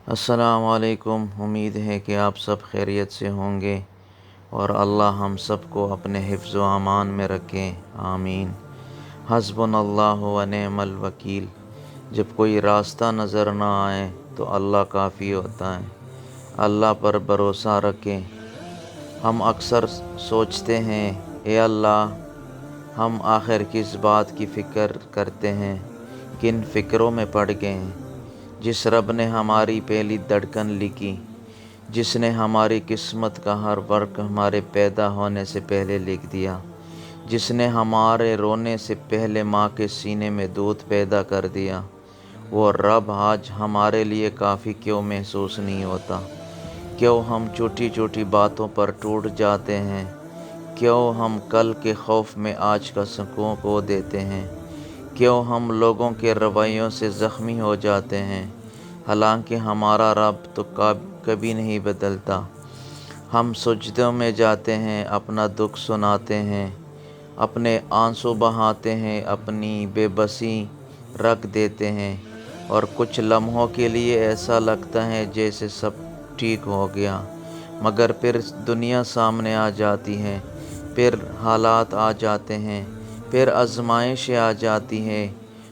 السلام علیکم۔ امید ہے کہ آپ سب خیریت سے ہوں گے اور اللہ ہم سب کو اپنے حفظ و امان میں رکھیں، آمین۔ حسبنا اللہ و نعم الوکیل۔ جب کوئی راستہ نظر نہ آئے تو اللہ کافی ہوتا ہے، اللہ پر بھروسہ رکھیں۔ ہم اکثر سوچتے ہیں، اے اللہ، ہم آخر کس بات کی فکر کرتے ہیں، کن فکروں میں پڑ گئے ہیں۔ جس رب نے ہماری پہلی دھڑکن لکھی، جس نے ہماری قسمت کا ہر ورق ہمارے پیدا ہونے سے پہلے لکھ دیا، جس نے ہمارے رونے سے پہلے ماں کے سینے میں دودھ پیدا کر دیا، وہ رب آج ہمارے لیے کافی کیوں محسوس نہیں ہوتا؟ کیوں ہم چھوٹی چھوٹی باتوں پر ٹوٹ جاتے ہیں؟ کیوں ہم کل کے خوف میں آج کا سکون کھو دیتے ہیں؟ کیوں ہم لوگوں کے رویوں سے زخمی ہو جاتے ہیں، حالانکہ ہمارا رب تو کبھی نہیں بدلتا؟ ہم سجدوں میں جاتے ہیں، اپنا دکھ سناتے ہیں، اپنے آنسو بہاتے ہیں، اپنی بے بسی رکھ دیتے ہیں، اور کچھ لمحوں کے لیے ایسا لگتا ہے جیسے سب ٹھیک ہو گیا، مگر پھر دنیا سامنے آ جاتی ہے، پھر حالات آ جاتے ہیں، پھر آزمائشیں آ جاتی ہیں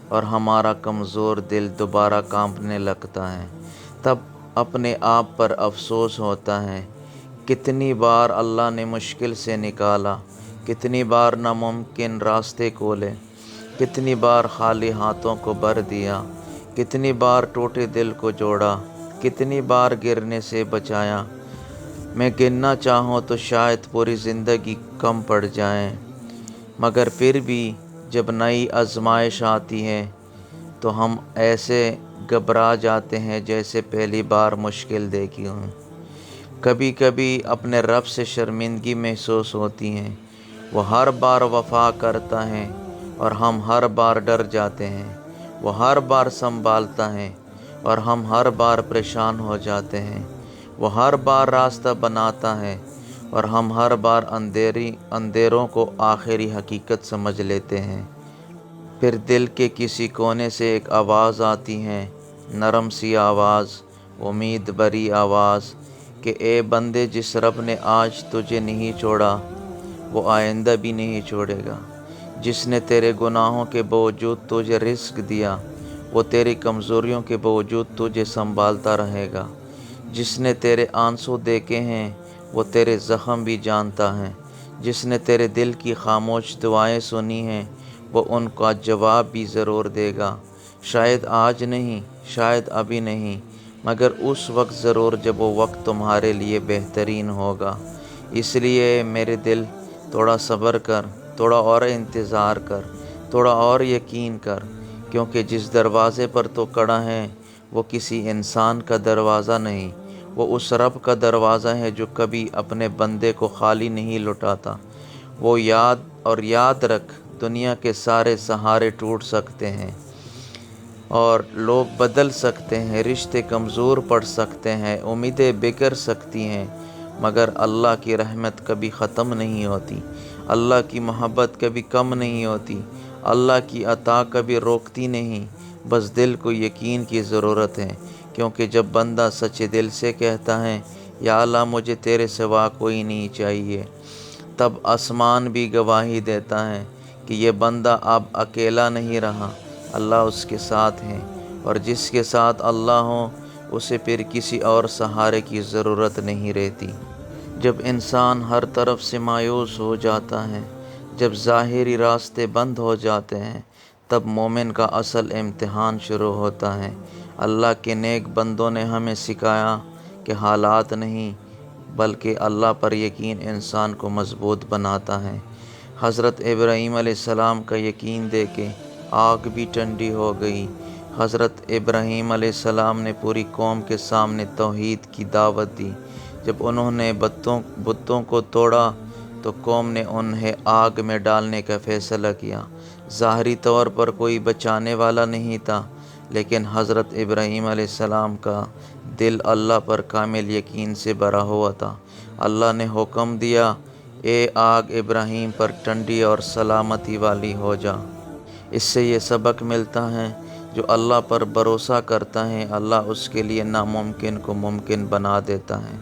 اور ہمارا کمزور دل دوبارہ کانپنے لگتا ہے۔ تب اپنے آپ پر افسوس ہوتا ہے، کتنی بار اللہ نے مشکل سے نکالا، کتنی بار ناممکن راستے کھولے، کتنی بار خالی ہاتھوں کو بھر دیا، کتنی بار ٹوٹے دل کو جوڑا، کتنی بار گرنے سے بچایا۔ میں گننا چاہوں تو شاید پوری زندگی کم پڑ جائے، مگر پھر بھی جب نئی آزمائش آتی ہے تو ہم ایسے گھبرا جاتے ہیں جیسے پہلی بار مشکل دیکھی ہوں۔ کبھی کبھی اپنے رب سے شرمندگی محسوس ہوتی ہے، وہ ہر بار وفا کرتا ہے اور ہم ہر بار ڈر جاتے ہیں، وہ ہر بار سنبھالتا ہے اور ہم ہر بار پریشان ہو جاتے ہیں، وہ ہر بار راستہ بناتا ہے اور ہم ہر بار اندھیروں کو آخری حقیقت سمجھ لیتے ہیں۔ پھر دل کے کسی کونے سے ایک آواز آتی ہے، نرم سی آواز، امید بھری آواز، کہ اے بندے، جس رب نے آج تجھے نہیں چھوڑا وہ آئندہ بھی نہیں چھوڑے گا۔ جس نے تیرے گناہوں کے باوجود تجھے رزق دیا، وہ تیری کمزوریوں کے باوجود تجھے سنبھالتا رہے گا۔ جس نے تیرے آنسو دیکھے ہیں وہ تیرے زخم بھی جانتا ہے۔ جس نے تیرے دل کی خاموش دعائیں سنی ہیں وہ ان کا جواب بھی ضرور دے گا، شاید آج نہیں، شاید ابھی نہیں، مگر اس وقت ضرور جب وہ وقت تمہارے لیے بہترین ہوگا۔ اس لیے میرے دل، تھوڑا صبر کر، تھوڑا اور انتظار کر، تھوڑا اور یقین کر، کیونکہ جس دروازے پر تو کھڑا ہے وہ کسی انسان کا دروازہ نہیں، وہ اس رب کا دروازہ ہے جو کبھی اپنے بندے کو خالی نہیں لوٹاتا۔ وہ یاد رکھ، دنیا کے سارے سہارے ٹوٹ سکتے ہیں اور لوگ بدل سکتے ہیں، رشتے کمزور پڑ سکتے ہیں، امیدیں بکھر سکتی ہیں، مگر اللہ کی رحمت کبھی ختم نہیں ہوتی، اللہ کی محبت کبھی کم نہیں ہوتی، اللہ کی عطا کبھی روکتی نہیں۔ بس دل کو یقین کی ضرورت ہے، کیونکہ جب بندہ سچے دل سے کہتا ہے، یا اللہ مجھے تیرے سوا کوئی نہیں چاہیے، تب آسمان بھی گواہی دیتا ہے کہ یہ بندہ اب اکیلا نہیں رہا، اللہ اس کے ساتھ ہے، اور جس کے ساتھ اللہ ہو اسے پھر کسی اور سہارے کی ضرورت نہیں رہتی۔ جب انسان ہر طرف سے مایوس ہو جاتا ہے، جب ظاہری راستے بند ہو جاتے ہیں، تب مومن کا اصل امتحان شروع ہوتا ہے۔ اللہ کے نیک بندوں نے ہمیں سکھایا کہ حالات نہیں بلکہ اللہ پر یقین انسان کو مضبوط بناتا ہے۔ حضرت ابراہیم علیہ السلام کا یقین دیکھے آگ بھی ٹھنڈی ہو گئی۔ حضرت ابراہیم علیہ السلام نے پوری قوم کے سامنے توحید کی دعوت دی۔ جب انہوں نے بتوں کو توڑا تو قوم نے انہیں آگ میں ڈالنے کا فیصلہ کیا۔ ظاہری طور پر کوئی بچانے والا نہیں تھا، لیکن حضرت ابراہیم علیہ السلام کا دل اللہ پر کامل یقین سے بھرا ہوا تھا۔ اللہ نے حکم دیا، اے آگ ابراہیم پر ٹھنڈی اور سلامتی والی ہو جا۔ اس سے یہ سبق ملتا ہے، جو اللہ پر بھروسہ کرتا ہے اللہ اس کے لیے ناممکن کو ممکن بنا دیتا ہے۔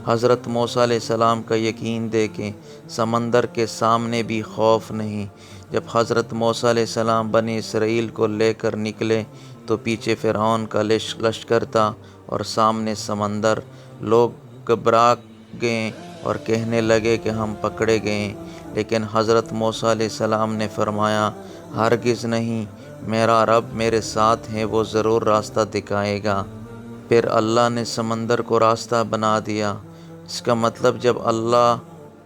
حضرت موسیٰ علیہ السلام کا یقین دیکھیں، سمندر کے سامنے بھی خوف نہیں۔ جب حضرت موسیٰ علیہ السلام بنی اسرائیل کو لے کر نکلے تو پیچھے فرعون کا لشکر تھا اور سامنے سمندر۔ لوگ گھبرا گئے اور کہنے لگے کہ ہم پکڑے گئے، لیکن حضرت موسیٰ علیہ السلام نے فرمایا ہرگز نہیں، میرا رب میرے ساتھ ہے، وہ ضرور راستہ دکھائے گا۔ پھر اللہ نے سمندر کو راستہ بنا دیا۔ اس کا مطلب جب اللہ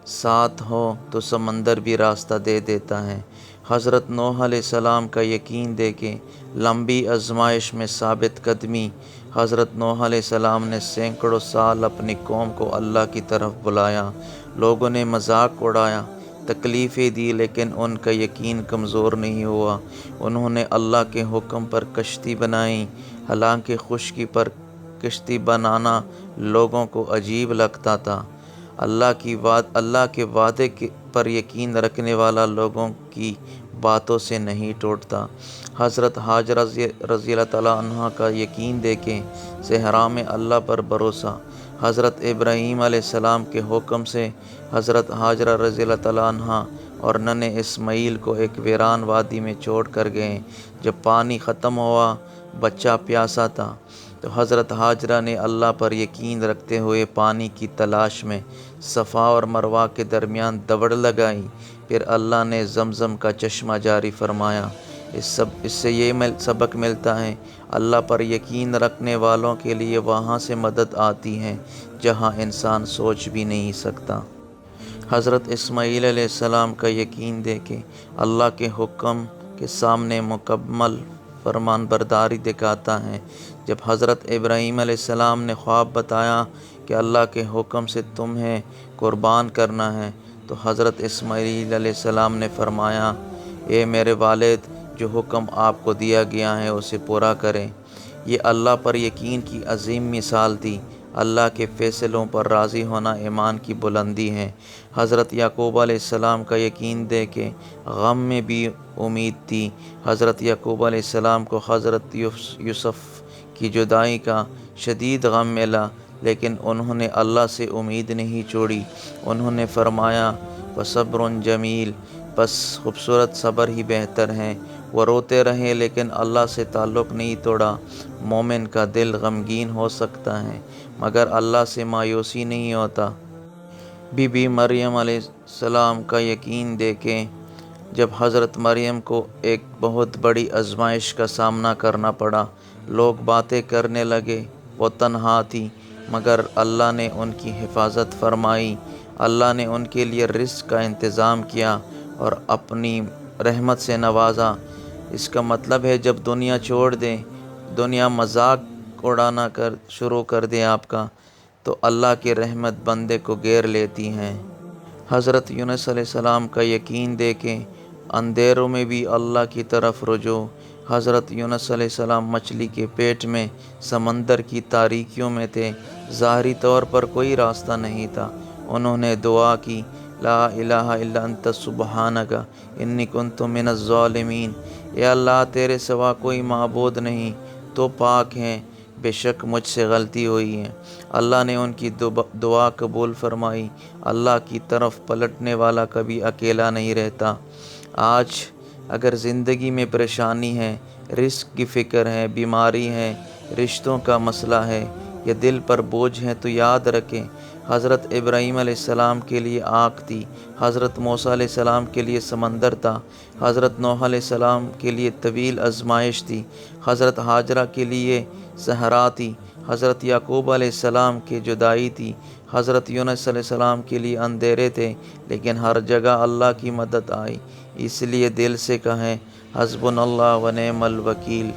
ساتھ ہو تو سمندر بھی راستہ دے دیتا ہے۔ حضرت نوح علیہ السلام کا یقین دیکھیں، لمبی آزمائش میں ثابت قدمی۔ حضرت نوح علیہ السلام نے سینکڑوں سال اپنی قوم کو اللہ کی طرف بلایا۔ لوگوں نے مذاق اڑایا، تکلیفیں دی، لیکن ان کا یقین کمزور نہیں ہوا۔ انہوں نے اللہ کے حکم پر کشتی بنائی، حالانکہ خشکی پر کشتی بنانا لوگوں کو عجیب لگتا تھا۔ اللہ کے وعدے پر یقین رکھنے والا لوگوں کی باتوں سے نہیں ٹوٹتا۔ حضرت ہاجرہ رضی اللہ تعالیٰ عنہ کا یقین دیکھیں، صحرا میں اللہ پر بھروسہ۔ حضرت ابراہیم علیہ السلام کے حکم سے حضرت ہاجرہ رضی اللہ تعالیٰ عنہ اور ننھے اسماعیل کو ایک ویران وادی میں چھوڑ کر گئے۔ جب پانی ختم ہوا، بچہ پیاسا تھا، تو حضرت ہاجرہ نے اللہ پر یقین رکھتے ہوئے پانی کی تلاش میں صفا اور مروہ کے درمیان دوڑ لگائی۔ پھر اللہ نے زمزم کا چشمہ جاری فرمایا۔ اس سے یہ سبق ملتا ہے، اللہ پر یقین رکھنے والوں کے لیے وہاں سے مدد آتی ہے جہاں انسان سوچ بھی نہیں سکتا۔ حضرت اسماعیل علیہ السلام کا یقین دیکھیں، اللہ کے حکم کے سامنے مکمل فرمان برداری دکھاتا ہے۔ جب حضرت ابراہیم علیہ السلام نے خواب بتایا کہ اللہ کے حکم سے تمہیں قربان کرنا ہے، تو حضرت اسماعیل علیہ السلام نے فرمایا، اے میرے والد، جو حکم آپ کو دیا گیا ہے اسے پورا کریں۔ یہ اللہ پر یقین کی عظیم مثال تھی۔ اللہ کے فیصلوں پر راضی ہونا ایمان کی بلندی ہے۔ حضرت یعقوب علیہ السلام کا یقین دیکھیں، غم میں بھی امید تھی۔ حضرت یعقوب علیہ السلام کو حضرت یوسف کی جدائی کا شدید غم ملا، لیکن انہوں نے اللہ سے امید نہیں چھوڑی۔ انہوں نے فرمایا وَصَبْرٌ جمیل، بس خوبصورت صبر ہی بہتر ہے۔ وہ روتے رہے لیکن اللہ سے تعلق نہیں توڑا۔ مومن کا دل غمگین ہو سکتا ہے مگر اللہ سے مایوسی نہیں ہوتا۔ بی بی مریم علیہ السلام کا یقین دیکھیں، جب حضرت مریم کو ایک بہت بڑی آزمائش کا سامنا کرنا پڑا، لوگ باتیں کرنے لگے، وہ تنہا تھی، مگر اللہ نے ان کی حفاظت فرمائی۔ اللہ نے ان کے لیے رزق کا انتظام کیا اور اپنی رحمت سے نوازا۔ اس کا مطلب ہے جب دنیا چھوڑ دیں، دنیا مذاق اڑانا شروع کر دے آپ کا، تو اللہ کی رحمت بندے کو گھیر لیتی ہیں۔ حضرت یونس علیہ السلام کا یقین دیکھیں، اندھیروں میں بھی اللہ کی طرف رجوع۔ حضرت یونس علیہ السلام مچھلی کے پیٹ میں سمندر کی تاریکیوں میں تھے، ظاہری طور پر کوئی راستہ نہیں تھا۔ انہوں نے دعا کی، لا الہ الا انت سبحانک انی کنت من الظالمین۔ اے اللہ، تیرے سوا کوئی معبود نہیں، تو پاک ہیں، بے شک مجھ سے غلطی ہوئی ہے۔ اللہ نے ان کی دعا قبول فرمائی۔ اللہ کی طرف پلٹنے والا کبھی اکیلا نہیں رہتا۔ آج اگر زندگی میں پریشانی ہے، رزق کی فکر ہے، بیماری ہے، رشتوں کا مسئلہ ہے یا دل پر بوجھ ہے، تو یاد رکھیں حضرت ابراہیم علیہ السلام کے لیے آگ تھی، حضرت موسیٰ علیہ السلام کے لیے سمندر تھا، حضرت نوح علیہ السلام کے لیے طویل آزمائش تھی، حضرت ہاجرہ کے لیے صحرا تھی، حضرت یعقوب علیہ السلام کی جدائی تھی، حضرت یونس علیہ السلام کے لیے اندھیرے تھے، لیکن ہر جگہ اللہ کی مدد آئی۔ اس لیے دل سے کہیں حسبنا اللہ و نعم الوکیل۔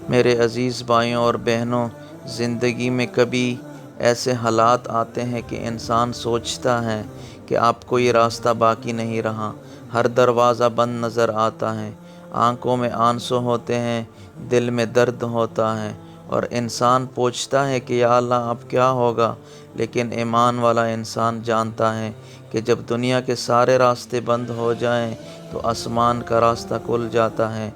میرے عزیز بھائیوں اور بہنوں، زندگی میں کبھی ایسے حالات آتے ہیں کہ انسان سوچتا ہے کہ اب کوئی راستہ باقی نہیں رہا، ہر دروازہ بند نظر آتا ہے، آنکھوں میں آنسو ہوتے ہیں، دل میں درد ہوتا ہے اور انسان پوچھتا ہے کہ یا اللہ اب کیا ہوگا، لیکن ایمان والا انسان جانتا ہے کہ جب دنیا کے سارے راستے بند ہو جائیں تو آسمان کا راستہ کھل جاتا ہے۔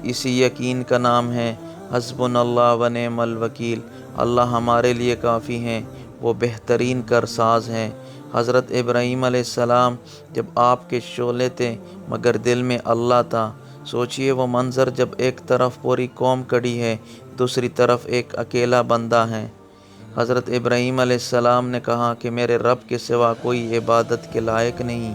اسی یقین کا نام ہے حسبنا اللہ و نعم الوکیل، اللہ ہمارے لیے کافی ہیں، وہ بہترین کارساز ہیں۔ حضرت ابراہیم علیہ السلام جب آپ کے شعلے تھے مگر دل میں اللہ تھا۔ سوچئے وہ منظر جب ایک طرف پوری قوم کھڑی ہے، دوسری طرف ایک اکیلا بندہ ہے۔ حضرت ابراہیم علیہ السلام نے کہا کہ میرے رب کے سوا کوئی عبادت کے لائق نہیں۔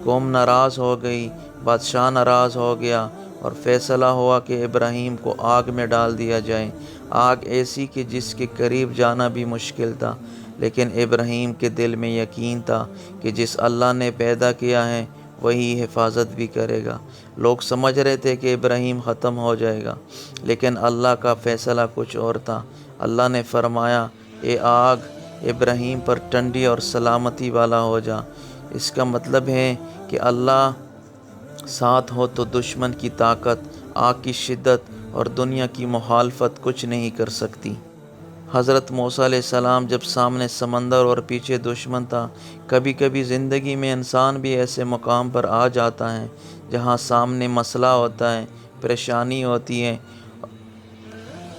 قوم ناراض ہو گئی، بادشاہ ناراض ہو گیا اور فیصلہ ہوا کہ ابراہیم کو آگ میں ڈال دیا جائے۔ آگ ایسی کہ جس کے قریب جانا بھی مشکل تھا، لیکن ابراہیم کے دل میں یقین تھا کہ جس اللہ نے پیدا کیا ہے وہی حفاظت بھی کرے گا۔ لوگ سمجھ رہے تھے کہ ابراہیم ختم ہو جائے گا، لیکن اللہ کا فیصلہ کچھ اور تھا۔ اللہ نے فرمایا، اے آگ، ابراہیم پر ٹھنڈی اور سلامتی والا ہو جا۔ اس کا مطلب ہے کہ اللہ ساتھ ہو تو دشمن کی طاقت، آگ کی شدت اور دنیا کی مخالفت کچھ نہیں کر سکتی۔ حضرت موسیٰ علیہ السلام جب سامنے سمندر اور پیچھے دشمن تھا۔ کبھی کبھی زندگی میں انسان بھی ایسے مقام پر آ جاتا ہے جہاں سامنے مسئلہ ہوتا ہے، پریشانی ہوتی ہے،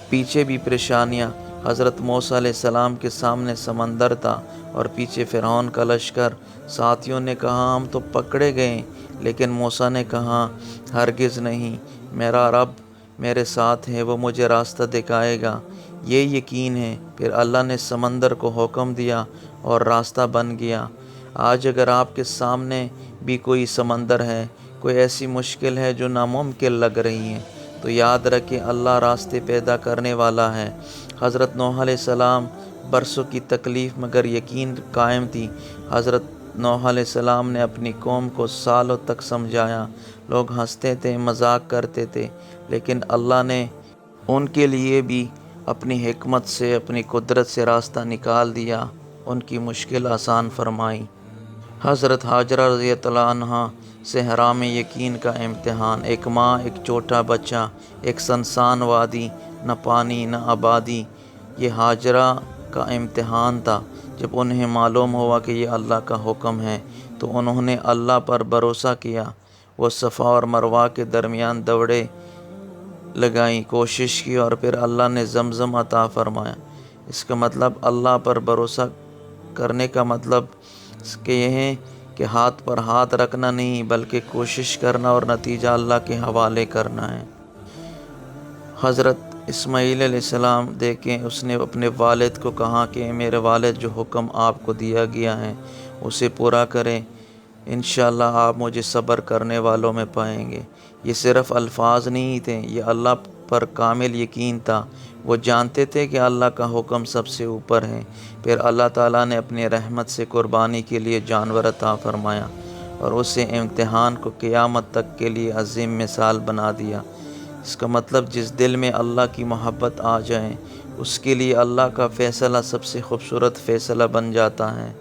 پیچھے بھی پریشانیاں۔ حضرت موسیٰ علیہ السلام کے سامنے سمندر تھا اور پیچھے فرعون کا لشکر۔ ساتھیوں نے کہا ہم تو پکڑے گئے، لیکن موسیٰ نے کہا ہرگز نہیں، میرا رب میرے ساتھ ہے، وہ مجھے راستہ دکھائے گا۔ یہ یقین ہے۔ پھر اللہ نے سمندر کو حکم دیا اور راستہ بن گیا۔ آج اگر آپ کے سامنے بھی کوئی سمندر ہے، کوئی ایسی مشکل ہے جو ناممکن لگ رہی ہے، تو یاد رکھیں اللہ راستے پیدا کرنے والا ہے۔ حضرت نوح علیہ السلام برسوں کی تکلیف مگر یقین قائم تھی۔ حضرت نوح علیہ السلام نے اپنی قوم کو سالوں تک سمجھایا۔ لوگ ہنستے تھے، مذاق کرتے تھے، لیکن اللہ نے ان کے لیے بھی اپنی حکمت سے، اپنی قدرت سے راستہ نکال دیا، ان کی مشکل آسان فرمائی۔ حضرت ہاجرہ رضی اللہ عنہا صحرا میں یقین کا امتحان۔ ایک ماں، ایک چھوٹا بچہ، ایک سنسان وادی، نہ پانی نہ آبادی۔ یہ ہاجرہ کا امتحان تھا۔ جب انہیں معلوم ہوا کہ یہ اللہ کا حکم ہے تو انہوں نے اللہ پر بھروسہ کیا۔ وہ صفا اور مروہ کے درمیان دوڑیں لگائیں، کوشش کی، اور پھر اللہ نے زمزم عطا فرمایا۔ اس کا مطلب اللہ پر بھروسہ کرنے کا مطلب کہ یہ ہے کہ ہاتھ پر ہاتھ رکھنا نہیں، بلکہ کوشش کرنا اور نتیجہ اللہ کے حوالے کرنا ہے۔ حضرت اسماعیل علیہ السلام دیکھیں، اس نے اپنے والد کو کہا کہ میرے والد جو حکم آپ کو دیا گیا ہے اسے پورا کریں، انشاءاللہ آپ مجھے صبر کرنے والوں میں پائیں گے۔ یہ صرف الفاظ نہیں تھے، یہ اللہ پر کامل یقین تھا۔ وہ جانتے تھے کہ اللہ کا حکم سب سے اوپر ہے۔ پھر اللہ تعالیٰ نے اپنی رحمت سے قربانی کے لیے جانور عطا فرمایا اور اسے امتحان کو قیامت تک کے لیے عظیم مثال بنا دیا۔ اس کا مطلب جس دل میں اللہ کی محبت آ جائے اس کے لیے اللہ کا فیصلہ سب سے خوبصورت فیصلہ بن جاتا ہے۔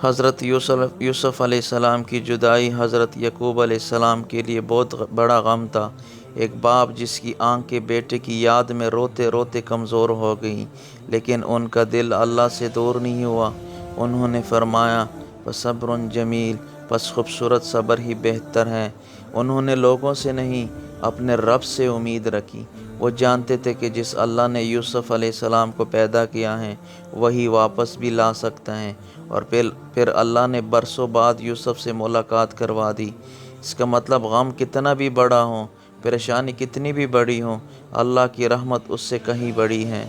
حضرت یوسف علیہ السلام کی جدائی حضرت یعقوب علیہ السلام کے لیے بہت بڑا غم تھا۔ ایک باپ جس کی آنکھیں بیٹے کی یاد میں روتے روتے کمزور ہو گئیں، لیکن ان کا دل اللہ سے دور نہیں ہوا۔ انہوں نے فرمایا فصبر جمیل، پس خوبصورت صبر ہی بہتر ہے۔ انہوں نے لوگوں سے نہیں، اپنے رب سے امید رکھی۔ وہ جانتے تھے کہ جس اللہ نے یوسف علیہ السلام کو پیدا کیا ہے وہی واپس بھی لا سکتا ہے، اور پھر اللہ نے برسوں بعد یوسف سے ملاقات کروا دی۔ اس کا مطلب غم کتنا بھی بڑا ہو، پریشانی کتنی بھی بڑی ہو، اللہ کی رحمت اس سے کہیں بڑی ہے۔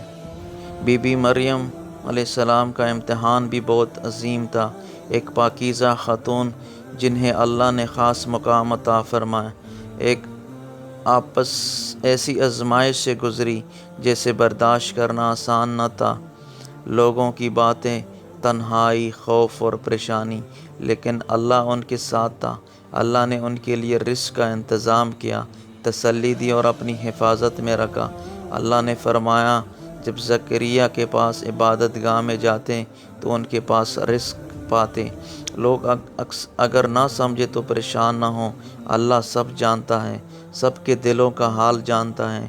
بی بی مریم علیہ السلام کا امتحان بھی بہت عظیم تھا۔ ایک پاکیزہ خاتون جنہیں اللہ نے خاص مقام عطا فرمایا، ایک آپس ایسی آزمائش سے گزری جیسے برداشت کرنا آسان نہ تھا۔ لوگوں کی باتیں، تنہائی، خوف اور پریشانی، لیکن اللہ ان کے ساتھ تھا۔ اللہ نے ان کے لیے رزق کا انتظام کیا، تسلی دی اور اپنی حفاظت میں رکھا۔ اللہ نے فرمایا جب زکریا کے پاس عبادت گاہ میں جاتے تو ان کے پاس رزق پاتے۔ لوگ اگر نہ سمجھے تو پریشان نہ ہوں، اللہ سب جانتا ہے، سب کے دلوں کا حال جانتا ہے۔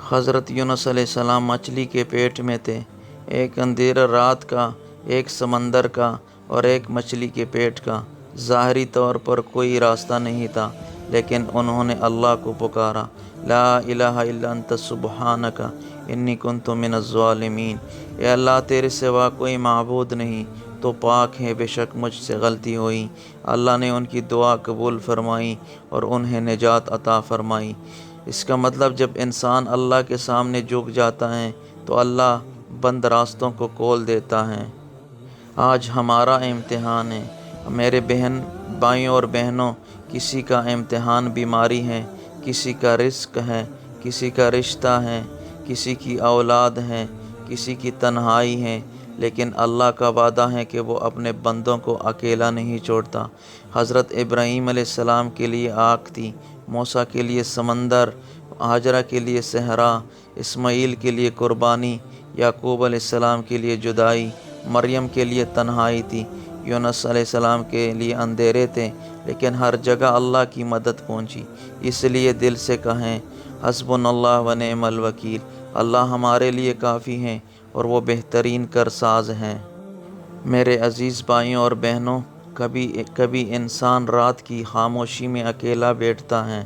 حضرت یونس علیہ السلام مچھلی کے پیٹ میں تھے، ایک اندھیرا رات کا، ایک سمندر کا اور ایک مچھلی کے پیٹ کا۔ ظاہری طور پر کوئی راستہ نہیں تھا، لیکن انہوں نے اللہ کو پکارا۔ لا الہ الا انت سبحانک انی کنت من الظالمین۔ اے اللہ تیرے سوا کوئی معبود نہیں، تو پاک ہے، بے شک مجھ سے غلطی ہوئی۔ اللہ نے ان کی دعا قبول فرمائی اور انہیں نجات عطا فرمائی۔ اس کا مطلب جب انسان اللہ کے سامنے جھک جاتا ہے تو اللہ بند راستوں کو کھول دیتا ہے۔ آج ہمارا امتحان ہے میرے بھائیوں اور بہنوں، کسی کا امتحان بیماری ہے، کسی کا رزق ہے، کسی کا رشتہ ہے، کسی کی اولاد ہے، کسی کی تنہائی ہے، لیکن اللہ کا وعدہ ہے کہ وہ اپنے بندوں کو اکیلا نہیں چھوڑتا۔ حضرت ابراہیم علیہ السلام کے لیے آگ تھی، موسیٰ کے لیے سمندر، ہاجرہ کے لیے صحرا، اسماعیل کے لیے قربانی، یعقوب علیہ السلام کے لیے جدائی، مریم کے لیے تنہائی تھی، یونس علیہ السلام کے لیے اندھیرے تھے، لیکن ہر جگہ اللہ کی مدد پہنچی۔ اس لیے دل سے کہیں حسبنا اللہ و نعم الوکیل، اللہ ہمارے لیے کافی ہیں اور وہ بہترین کارساز ہیں۔ میرے عزیز بھائیوں اور بہنوں، کبھی انسان رات کی خاموشی میں اکیلا بیٹھتا ہے،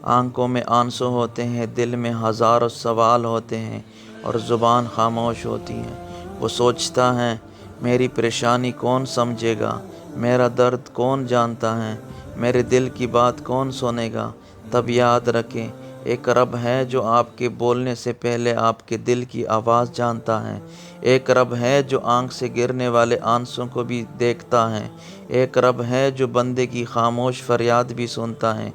آنکھوں میں آنسو ہوتے ہیں، دل میں ہزاروں سوال ہوتے ہیں اور زبان خاموش ہوتی ہے۔ وہ سوچتا ہے میری پریشانی کون سمجھے گا، میرا درد کون جانتا ہے، میرے دل کی بات کون سنے گا۔ تب یاد رکھیں ایک رب ہے جو آپ کے بولنے سے پہلے آپ کے دل کی آواز جانتا ہے۔ ایک رب ہے جو آنکھ سے گرنے والے آنسوں کو بھی دیکھتا ہے۔ ایک رب ہے جو بندے کی خاموش فریاد بھی سنتا ہے۔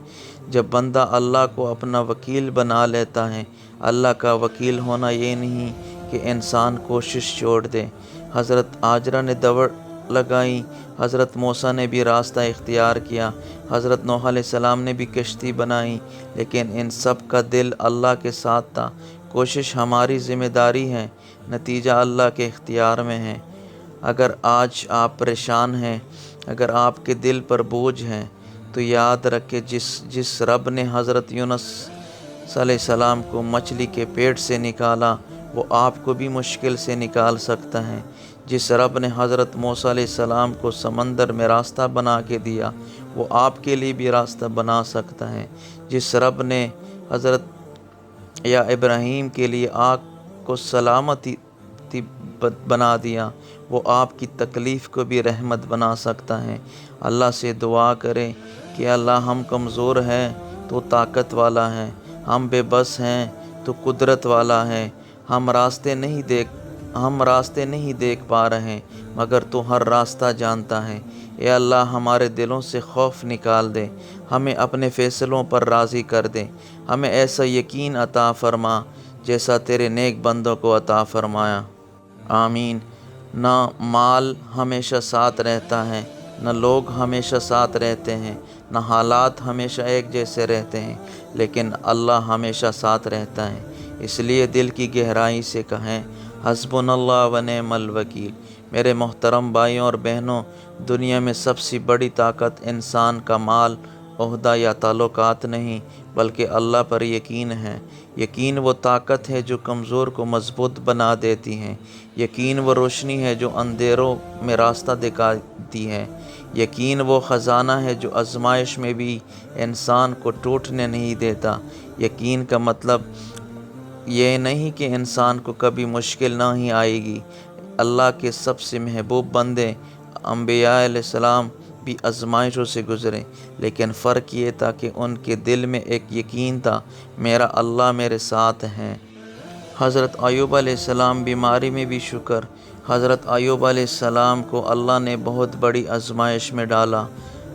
جب بندہ اللہ کو اپنا وکیل بنا لیتا ہے، اللہ کا وکیل ہونا یہ نہیں کہ انسان کوشش چھوڑ دے۔ حضرت ہاجرہ نے دوڑ لگائی، حضرت موسیٰ نے بھی راستہ اختیار کیا، حضرت نوح علیہ السلام نے بھی کشتی بنائی، لیکن ان سب کا دل اللہ کے ساتھ تھا۔ کوشش ہماری ذمہ داری ہے، نتیجہ اللہ کے اختیار میں ہے۔ اگر آج آپ پریشان ہیں، اگر آپ کے دل پر بوجھ ہے، تو یاد رکھیں جس رب نے حضرت یونس علیہ السلام کو مچھلی کے پیٹ سے نکالا، وہ آپ کو بھی مشکل سے نکال سکتا ہے۔ جس رب نے حضرت موسیٰ علیہ السلام کو سمندر میں راستہ بنا کے دیا، وہ آپ کے لیے بھی راستہ بنا سکتا ہے۔ جس رب نے حضرت ابراہیم کے لیے آگ کو سلامتی بنا دیا، وہ آپ کی تکلیف کو بھی رحمت بنا سکتا ہے۔ اللہ سے دعا کریں کہ اللہ ہم کمزور ہیں تو طاقت والا ہے، ہم بے بس ہیں تو قدرت والا ہے، ہم راستے نہیں دیکھ پا رہے مگر تو ہر راستہ جانتا ہے۔ اے اللہ ہمارے دلوں سے خوف نکال دے، ہمیں اپنے فیصلوں پر راضی کر دے، ہمیں ایسا یقین عطا فرما جیسا تیرے نیک بندوں کو عطا فرمایا۔ آمین۔ نہ مال ہمیشہ ساتھ رہتا ہے، نہ لوگ ہمیشہ ساتھ رہتے ہیں، نہ حالات ہمیشہ ایک جیسے رہتے ہیں، لیکن اللہ ہمیشہ ساتھ رہتا ہے۔ اس لیے دل کی گہرائی سے کہیں حسبنا اللہ و نعم الوکیل۔ میرے محترم بھائیوں اور بہنوں، دنیا میں سب سے بڑی طاقت انسان کا مال، عہدہ یا تعلقات نہیں، بلکہ اللہ پر یقین ہے۔ یقین وہ طاقت ہے جو کمزور کو مضبوط بنا دیتی ہے۔ یقین وہ روشنی ہے جو اندھیروں میں راستہ دکھاتی ہے۔ یقین وہ خزانہ ہے جو آزمائش میں بھی انسان کو ٹوٹنے نہیں دیتا۔ یقین کا مطلب یہ نہیں کہ انسان کو کبھی مشکل نہ ہی آئے گی۔ اللہ کے سب سے محبوب بندے انبیاء علیہ السلام بھی آزمائشوں سے گزرے، لیکن فرق یہ تھا کہ ان کے دل میں ایک یقین تھا، میرا اللہ میرے ساتھ ہے۔ حضرت ایوب علیہ السلام بیماری میں بھی شکر۔ حضرت ایوب علیہ السلام کو اللہ نے بہت بڑی آزمائش میں ڈالا۔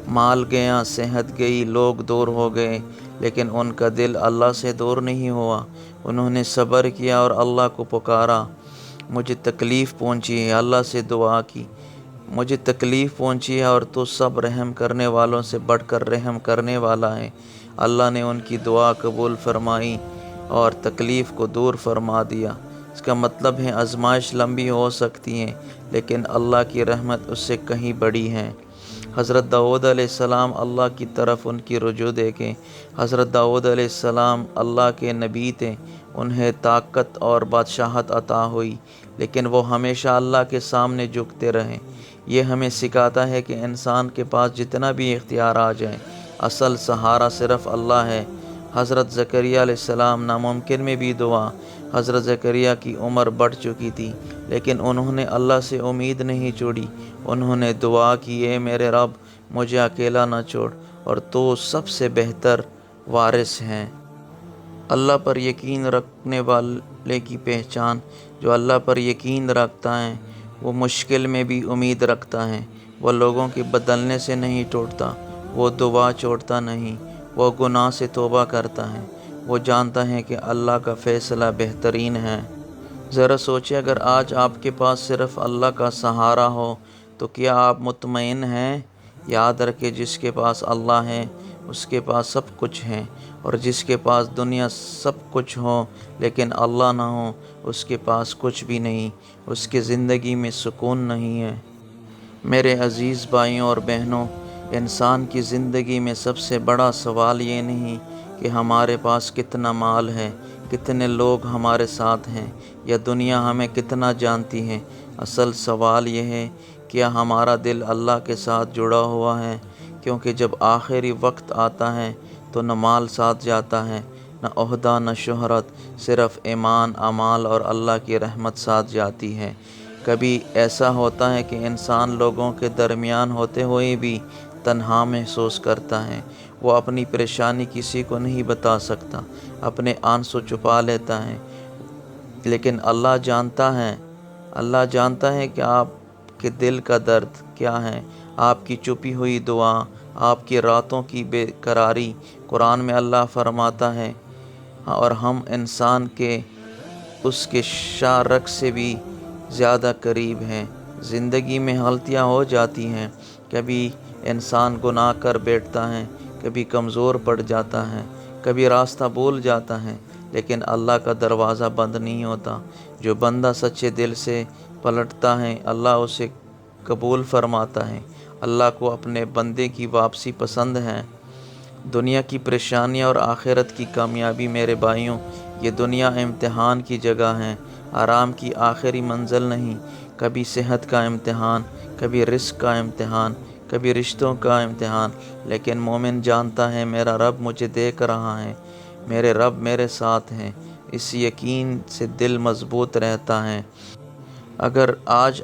مال گیا، صحت گئی، لوگ دور ہو گئے، لیکن ان کا دل اللہ سے دور نہیں ہوا۔ انہوں نے صبر کیا اور اللہ کو پکارا۔ مجھے تکلیف پہنچی ہے، اللہ سے دعا کی، مجھے تکلیف پہنچی ہے اور تو سب رحم کرنے والوں سے بڑھ کر رحم کرنے والا ہے۔ اللہ نے ان کی دعا قبول فرمائی اور تکلیف کو دور فرما دیا۔ اس کا مطلب ہے آزمائش لمبی ہو سکتی ہے، لیکن اللہ کی رحمت اس سے کہیں بڑی ہے۔ حضرت داؤد علیہ السلام اللہ کی طرف ان کی رجوع دیکھیں۔ حضرت داؤد علیہ السلام اللہ کے نبی تھے، انہیں طاقت اور بادشاہت عطا ہوئی، لیکن وہ ہمیشہ اللہ کے سامنے جھکتے رہے۔ یہ ہمیں سکھاتا ہے کہ انسان کے پاس جتنا بھی اختیار آ جائے، اصل سہارا صرف اللہ ہے۔ حضرت زکریا علیہ السلام ناممکن میں بھی دعا۔ حضرت زکریا کی عمر بڑھ چکی تھی، لیکن انہوں نے اللہ سے امید نہیں چھوڑی۔ انہوں نے دعا کی، اے میرے رب، مجھے اکیلا نہ چھوڑ، اور تو سب سے بہتر وارث ہیں۔ اللہ پر یقین رکھنے والے کی پہچان۔ جو اللہ پر یقین رکھتا ہے وہ مشکل میں بھی امید رکھتا ہے۔ وہ لوگوں کے بدلنے سے نہیں ٹوٹتا، وہ دعا چھوڑتا نہیں، وہ گناہ سے توبہ کرتا ہے، وہ جانتا ہے کہ اللہ کا فیصلہ بہترین ہے۔ ذرا سوچیں، اگر آج آپ کے پاس صرف اللہ کا سہارا ہو تو کیا آپ مطمئن ہیں؟ یاد رکھیں، جس کے پاس اللہ ہے اس کے پاس سب کچھ ہے، اور جس کے پاس دنیا سب کچھ ہو لیکن اللہ نہ ہو، اس کے پاس کچھ بھی نہیں، اس کی زندگی میں سکون نہیں ہے۔ میرے عزیز بھائیوں اور بہنوں، انسان کی زندگی میں سب سے بڑا سوال یہ نہیں کہ ہمارے پاس کتنا مال ہے، کتنے لوگ ہمارے ساتھ ہیں، یا دنیا ہمیں کتنا جانتی ہے۔ اصل سوال یہ ہے، کیا ہمارا دل اللہ کے ساتھ جڑا ہوا ہے؟ کیونکہ جب آخری وقت آتا ہے تو نہ مال ساتھ جاتا ہے، نہ عہدہ، نہ شہرت، صرف ایمان، اعمال اور اللہ کی رحمت ساتھ جاتی ہے۔ کبھی ایسا ہوتا ہے کہ انسان لوگوں کے درمیان ہوتے ہوئے بھی تنہا محسوس کرتا ہے۔ وہ اپنی پریشانی کسی کو نہیں بتا سکتا، اپنے آنسو چھپا لیتا ہے، لیکن اللہ جانتا ہے کہ آپ کے دل کا درد کیا ہے، آپ کی چھپی ہوئی دعا، آپ کی راتوں کی بے قراری۔ قرآن میں اللہ فرماتا ہے، اور ہم انسان کے اس کے شارک سے بھی زیادہ قریب ہیں۔ زندگی میں غلطیاں ہو جاتی ہیں، کبھی انسان گناہ کر بیٹھتا ہے، کبھی کمزور پڑ جاتا ہے، کبھی راستہ بھول جاتا ہے، لیکن اللہ کا دروازہ بند نہیں ہوتا۔ جو بندہ سچے دل سے پلٹتا ہے اللہ اسے قبول فرماتا ہے۔ اللہ کو اپنے بندے کی واپسی پسند ہے۔ دنیا کی پریشانیاں اور آخرت کی کامیابی۔ میرے بھائیوں، یہ دنیا امتحان کی جگہ ہے، آرام کی آخری منزل نہیں۔ کبھی صحت کا امتحان، کبھی رزق کا امتحان، کبھی رشتوں کا امتحان، لیکن مومن جانتا ہے میرا رب مجھے دیکھ رہا ہے، میرے رب میرے ساتھ ہیں۔ اس یقین سے دل مضبوط رہتا ہے۔ اگر آج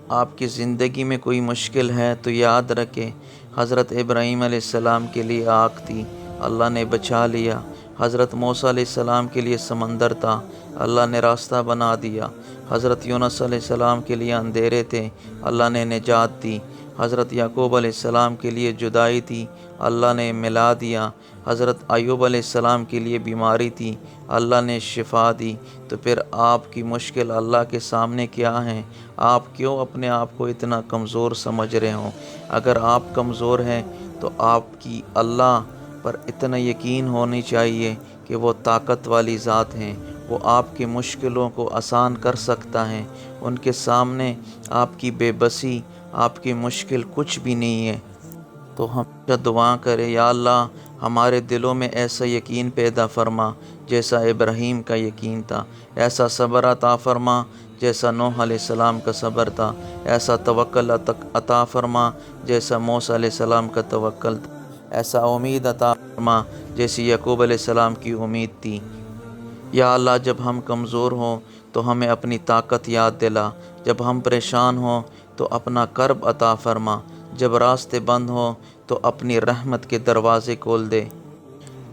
آپ کی زندگی میں کوئی مشکل ہے تو یاد رکھیں، حضرت ابراہیم علیہ السلام کے لیے آگ تھی، اللہ نے بچا لیا۔ حضرت موسیٰ علیہ السلام کے لیے سمندر تھا، اللہ نے راستہ بنا دیا۔ حضرت یونس علیہ السلام کے لیے اندھیرے تھے، اللہ نے نجات دی۔ حضرت یعقوب علیہ السلام کے لیے جدائی تھی، اللہ نے ملا دیا۔ حضرت ایوب علیہ السلام کے لیے بیماری تھی، اللہ نے شفا دی۔ تو پھر آپ کی مشکل اللہ کے سامنے کیا ہے؟ آپ کیوں اپنے آپ کو اتنا کمزور سمجھ رہے ہوں؟ اگر آپ کمزور ہیں تو آپ کی اللہ پر اتنا یقین ہونی چاہیے کہ وہ طاقت والی ذات ہیں، وہ آپ کی مشکلوں کو آسان کر سکتا ہے۔ ان کے سامنے آپ کی بے بسی، آپ کی مشکل کچھ بھی نہیں ہے۔ تو ہمیشہ دعا کریں، یا اللہ ہمارے دلوں میں ایسا یقین پیدا فرما جیسا ابراہیم کا یقین تھا، ایسا صبر عطا فرما جیسا نوح علیہ السلام کا صبر تھا، ایسا توکل عطا فرما جیسا موسیٰ علیہ السلام کا توکل تھا، ایسا امید عطا فرما جیسی یعقوب علیہ السلام کی امید تھی۔ یا اللہ، جب ہم کمزور ہوں تو ہمیں اپنی طاقت یاد دلا، جب ہم پریشان ہوں تو اپنا کرب عطا فرما، جب راستے بند ہوں تو اپنی رحمت کے دروازے کھول دے۔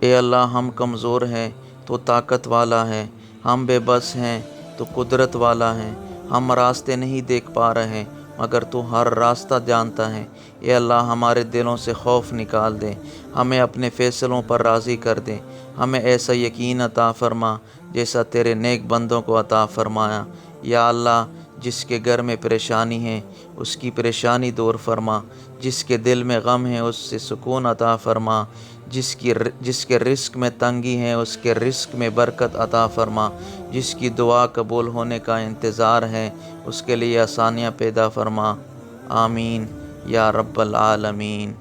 اے اللہ، ہم کمزور ہیں تو طاقت والا ہے، ہم بے بس ہیں تو قدرت والا ہے، ہم راستے نہیں دیکھ پا رہے مگر تو ہر راستہ جانتا ہے۔ اے اللہ، ہمارے دلوں سے خوف نکال دے، ہمیں اپنے فیصلوں پر راضی کر دے، ہمیں ایسا یقین عطا فرما جیسا تیرے نیک بندوں کو عطا فرمایا۔ یا اللہ، جس کے گھر میں پریشانی ہے اس کی پریشانی دور فرما، جس کے دل میں غم ہے اس سے سکون عطا فرما، جس کے رزق میں تنگی ہے اس کے رزق میں برکت عطا فرما، جس کی دعا قبول ہونے کا انتظار ہے اس کے لیے آسانیاں پیدا فرما۔ آمین یا رب العالمین۔